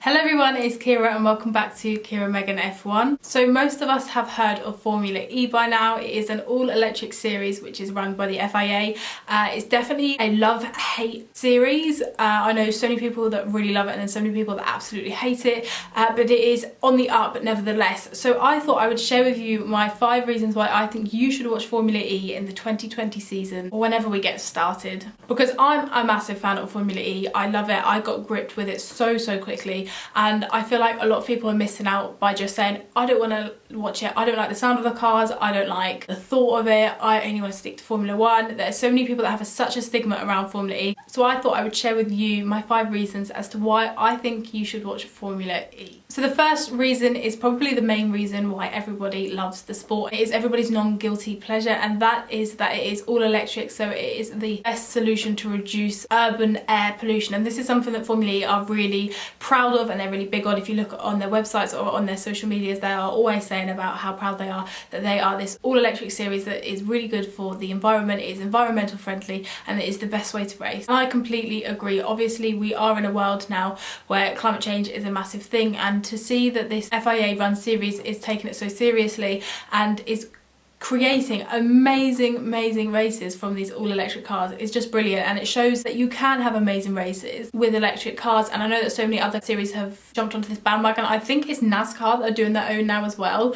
Hello everyone, it's Keira and welcome back to Keira Megan F1. So most of us have heard of Formula E by now. It is an all-electric series which is run by the FIA. It's definitely a love-hate series. I know so many people that really love it and then so many people that absolutely hate it, but it is on the up nevertheless. So I thought I would share with you my 5 reasons why I think you should watch Formula E in the 2020 season or whenever we get started. Because I'm a massive fan of Formula E. I love it. I got gripped with it so quickly. And I feel like a lot of people are missing out by just saying, I don't want to watch it, I don't like the sound of the cars, I don't like the thought of it, I only want to stick to Formula 1. There's so many people that have such a stigma around Formula E. So I thought I would share with you my 5 reasons as to why I think you should watch Formula E. So the first reason is probably the main reason why everybody loves the sport. It is everybody's non-guilty pleasure, and that is that it is all electric, so it is the best solution to reduce urban air pollution. And this is something that Formula E are really proud of and they're really big on. If you look on their websites or on their social medias, they are always saying about how proud they are that they are this all-electric series that is really good for the environment, it is environmental friendly, and it is the best way to race. And I completely agree. Obviously we are in a world now where climate change is a massive thing, and to see that this FIA run series is taking it so seriously and is creating amazing races from these all-electric cars is just brilliant, and it shows that you can have amazing races with electric cars. And I know that so many other series have jumped onto this bandwagon. I think it's NASCAR that are doing their own now as well,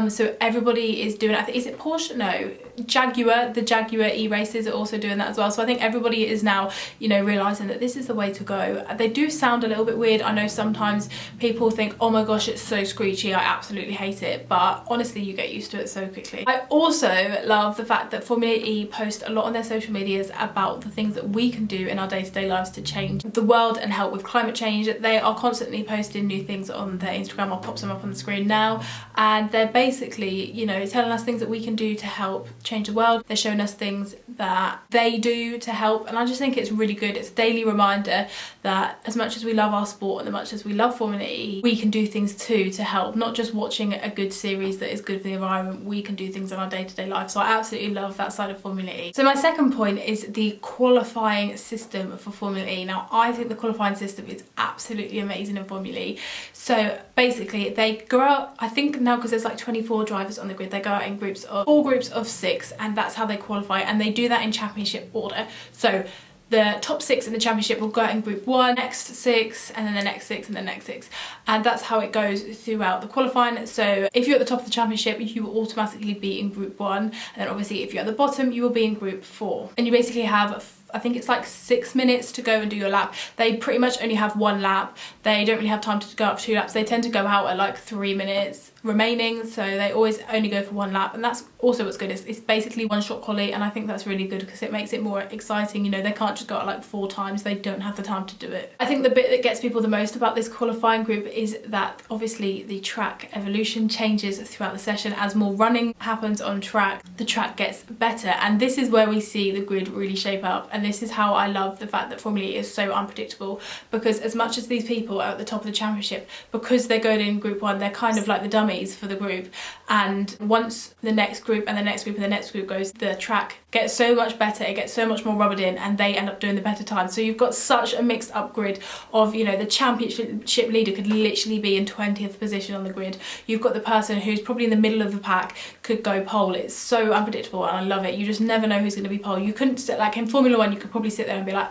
so everybody is doing it. Is it Porsche? No, Jaguar, the Jaguar e-races are also doing that as well. So I think everybody is now, you know, realising that this is the way to go. They do sound a little bit weird. I know sometimes people think, oh my gosh, it's so screechy, I absolutely hate it, but honestly you get used to it so quickly. I also love the fact that Formula E post a lot on their social medias about the things that we can do in our day-to-day lives to change the world and help with climate change. They are constantly posting new things on their Instagram. I'll pop some up on the screen now, and they're basically, you know, telling us things that we can do to help change the world. They're showing us things that they do to help, and I just think it's really good. It's a daily reminder that as much as we love our sport and as much as we love Formula E, we can do things too to help, not just watching a good series that is good for the environment. We can do things in our day-to-day life. So I absolutely love that side of Formula E. So my second point is the qualifying system for Formula E. Now I think the qualifying system is absolutely amazing in Formula E. So basically they go out, I think now because there's like 24 drivers on the grid, they go out in groups of 4 groups of 6, and that's how they qualify, and they do that in championship order. So the top 6 in the championship will go out in group 1, next 6, and then the next 6 and the next 6, and that's how it goes throughout the qualifying. So if you're at the top of the championship, you will automatically be in group 1, and then obviously if you're at the bottom you will be in group 4, and you basically have, I think it's like 6 minutes to go and do your lap. They pretty much only have 1 lap. They don't really have time to go up 2 laps. They tend to go out at like 3 minutes remaining, so they always only go for 1 lap, and that's also what's good. It's basically one shot quali, and I think that's really good because it makes it more exciting. You know, they can't just go out like 4 times. They don't have the time to do it. I think the bit that gets people the most about this qualifying group is that obviously the track evolution changes throughout the session. As more running happens on track, the track gets better, and this is where we see the grid really shape up. And this is how I love the fact that Formula E is so unpredictable, because as much as these people are at the top of the championship, because they're going in group 1, they're kind of like the dummies for the group, and once the next group and the next group and the next group goes, the track gets so much better, it gets so much more rubbered in, and they end up doing the better time. So you've got such a mixed up grid of, you know, the championship leader could literally be in 20th position on the grid. You've got the person who's probably in the middle of the pack could go pole. It's so unpredictable and I love it. You just never know who's going to be pole. You couldn't sit, like in Formula 1 you could probably sit there and be like,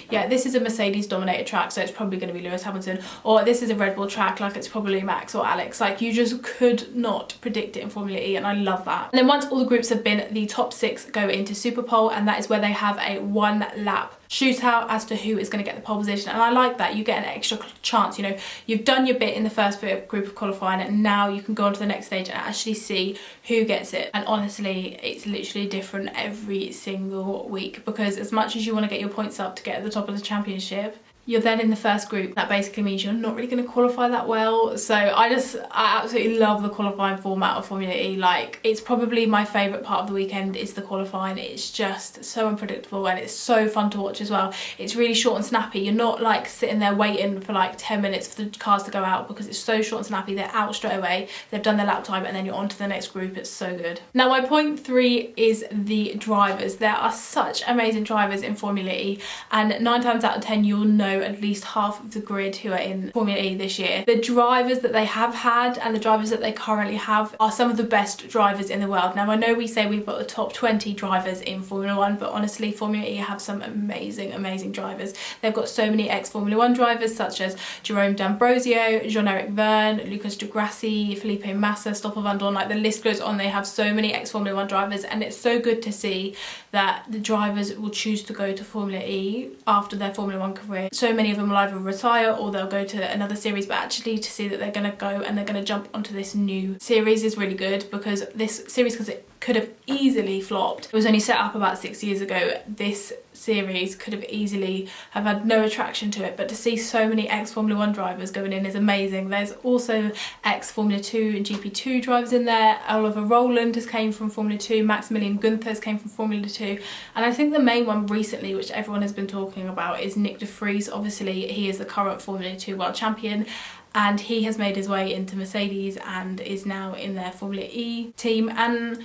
yeah, this is a Mercedes dominated track, so it's probably going to be Lewis Hamilton, or this is a Red Bull track, like it's probably Max or Alex. Like you just could not predict it in Formula E, and I love that. And then once all the groups have been, the top 6 go into Super Pole, and that is where they have a 1 lap shootout as to who is going to get the pole position. And I like that. You get an extra chance. You know, you've done your bit in the first bit of group of qualifying, and now you can go on to the next stage and actually see who gets it. And honestly, it's literally different every single week, because as much as you want to get your points up to get at the top of the championship, you're then in the first group. That basically means you're not really going to qualify that well. So I absolutely love the qualifying format of Formula E. Like, it's probably my favourite part of the weekend is the qualifying. It's just so unpredictable and it's so fun to watch as well. It's really short and snappy. You're not like sitting there waiting for like 10 minutes for the cars to go out, because it's so short and snappy. They're out straight away, they've done their lap time, and then you're on to the next group. It's so good. Now my point 3 is the drivers. There are such amazing drivers in Formula E, and 9 times out of 10 you'll know know at least half of the grid who are in Formula E this year. The drivers that they have had and the drivers that they currently have are some of the best drivers in the world. Now I know we say we've got the top 20 drivers in Formula 1, but honestly Formula E have some amazing drivers. They've got so many ex-Formula 1 drivers such as Jerome D'Ambrosio, Jean-Eric Vergne, Lucas de Grassi, Felipe Massa, Stoffel van Dorn, like the list goes on. They have so many ex-Formula 1 drivers, and it's so good to see that the drivers will choose to go to Formula E after their Formula 1 career. So many of them will either retire or they'll go to another series, but actually to see that they're going to go and they're going to jump onto this new series is really good, because this series, because it could have easily flopped. It was only set up about 6 years ago. This series could have easily have had no attraction to it, but to see so many ex-Formula 1 drivers going in is amazing. There's also ex-Formula 2 and GP2 drivers in there. Oliver Rowland has came from Formula 2, Maximilian Gunther has came from Formula 2, and I think the main one recently, which everyone has been talking about, is Nick de Vries. Obviously he is the current Formula 2 world champion, and he has made his way into Mercedes and is now in their Formula E team. And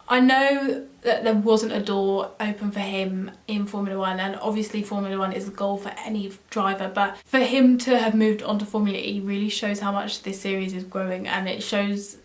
I know that there wasn't a door open for him in Formula 1, and obviously Formula 1 is the goal for any driver, but for him to have moved on to Formula E really shows how much this series is growing, and it shows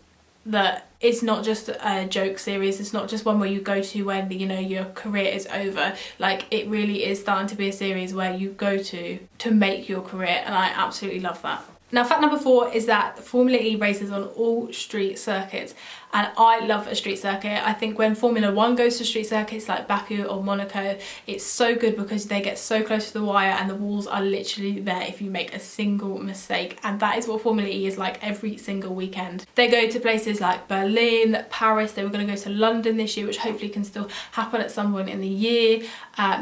that it's not just a joke series. It's not just one where you go to when, you know, your career is over. Like, it really is starting to be a series where you go to make your career, and I absolutely love that. Now, fact number 4 is that Formula E races on all street circuits, and I love a street circuit. I think when Formula 1 goes to street circuits like Baku or Monaco, it's so good because they get so close to the wire and the walls are literally there if you make a single mistake, and that is what Formula E is like every single weekend. They go to places like Berlin, Paris, they were going to go to London this year, which hopefully can still happen at some point in the year,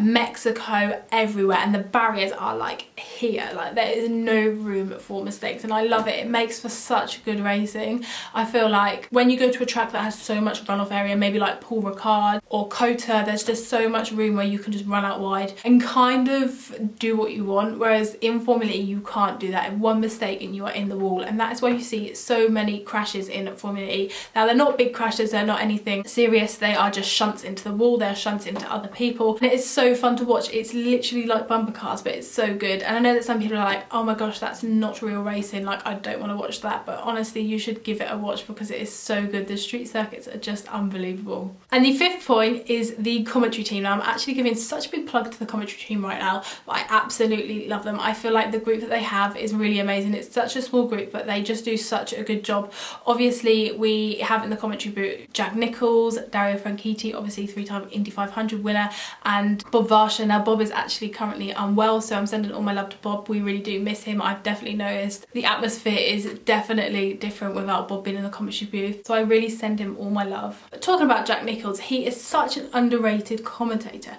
Mexico, everywhere, and the barriers are like here, like there is no room for mistakes, and I love it. It makes for such good racing. I feel like when you go to a track that has so much runoff area, maybe like Paul Ricard or Cota, there's just so much room where you can just run out wide and kind of do what you want, whereas in Formula E you can't do that. In one mistake and you are in the wall, and that is why you see so many crashes in Formula E. Now, they're not big crashes, they're not anything serious, they are just shunts into the wall, they're shunts into other people, and it is so fun to watch. It's literally like bumper cars, but it's so good. And I know that some people are like, oh my gosh, that's not real racing, like I don't want to watch that, but honestly you should give it a watch because it is so good. The street circuits are just unbelievable. And the 5th point is the commentary team. Now, I'm actually giving such a big plug to the commentary team right now, but I absolutely love them. I feel like the group that they have is really amazing. It's such a small group, but they just do such a good job. Obviously, we have in the commentary booth Jack Nicholls, Dario Franchitti, obviously 3-time Indy 500 winner, and Bob Varsha. Now, Bob is actually currently unwell, so I'm sending all my love to Bob. We really do miss him. I've definitely noticed the atmosphere is definitely different without Bob being in the commentary booth, so I really send him all my love. But talking about Jack Nicholls, he is such an underrated commentator,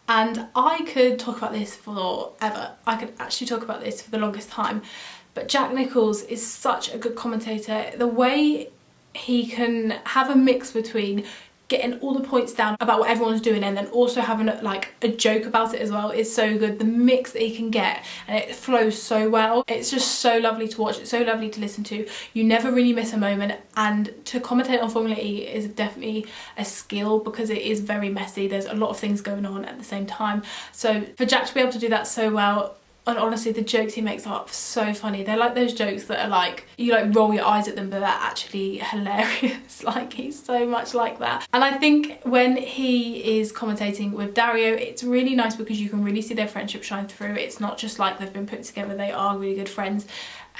and I could talk about this forever. I could actually talk about this for the longest time, but Jack Nicholls is such a good commentator. The way he can have a mix between getting all the points down about what everyone's doing and then also having like a joke about it as well is so good. The mix that he can get, and it flows so well. It's just so lovely to watch. It's so lovely to listen to. You never really miss a moment, and to commentate on Formula E is definitely a skill because it is very messy. There's a lot of things going on at the same time. So for Jack to be able to do that so well, and honestly the jokes he makes are so funny. They're like those jokes that are like, you like roll your eyes at them, but they're actually hilarious. Like, he's so much like that. And I think when he is commentating with Dario, it's really nice because you can really see their friendship shine through. It's not just like they've been put together, they are really good friends.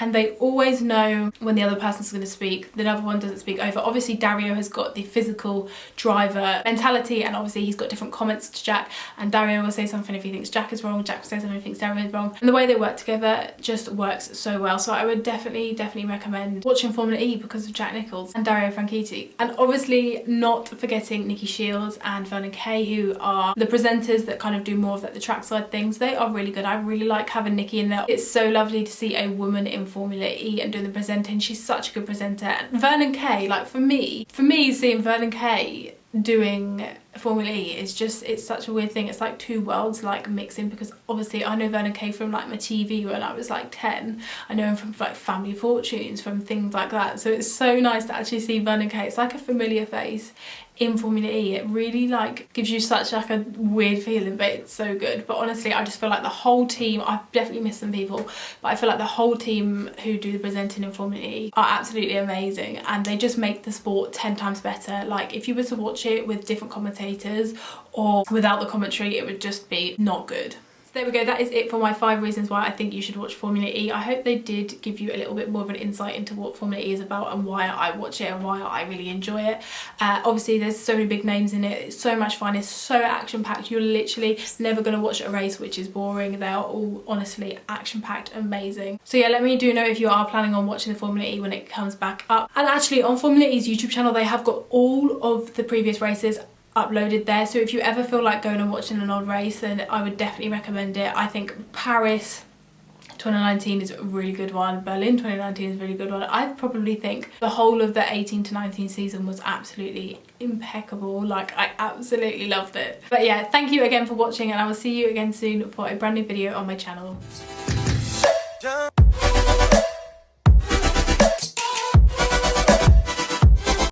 And they always know when the other person's going to speak, the other one doesn't speak over. Obviously Dario has got the physical driver mentality, and obviously he's got different comments to Jack, and Dario will say something if he thinks Jack is wrong, Jack will say something if he thinks Dario is wrong, and the way they work together just works so well. So I would definitely recommend watching Formula E because of Jack Nicholls and Dario Franchitti. And obviously not forgetting Nikki Shields and Vernon Kay, who are the presenters that kind of do more of like the trackside things. They are really good. I really like having Nikki in there. It's so lovely to see a woman in Formula E and doing the presenting. She's such a good presenter. And Vernon Kay, like for me seeing Vernon Kay doing Formula E is just, it's such a weird thing. It's like two worlds like mixing, because obviously I know Vernon Kay from like my TV when I was like 10. I know him from like Family Fortunes, from things like that. So it's so nice to actually see Vernon Kay. It's like a familiar face in Formula E. It really like gives you such like a weird feeling, but it's so good. But honestly, I just feel like the whole team, I've definitely missed some people, but I feel like the whole team who do the presenting in Formula E are absolutely amazing, and they just make the sport 10 times better. Like if you were to watch it with different commentators or without the commentary, it would just be not good. There we go, that is it for my 5 reasons why I think you should watch Formula E. I hope they did give you a little bit more of an insight into what Formula E is about and why I watch it and why I really enjoy it. Obviously there's so many big names in it, it's so much fun, it's so action packed. You're literally never going to watch a race which is boring. They are all honestly action packed, amazing. So yeah, let me know if you are planning on watching the Formula E when it comes back up. And actually on Formula E's YouTube channel they have got all of the previous races uploaded there, so if you ever feel like going and watching an old race, then I would definitely recommend it. I think Paris 2019 is a really good one, Berlin 2019 is a really good one. I probably think the whole of the 18 to 19 season was absolutely impeccable. Like I absolutely loved it. But yeah, thank you again for watching, and I will see you again soon for a brand new video on my channel.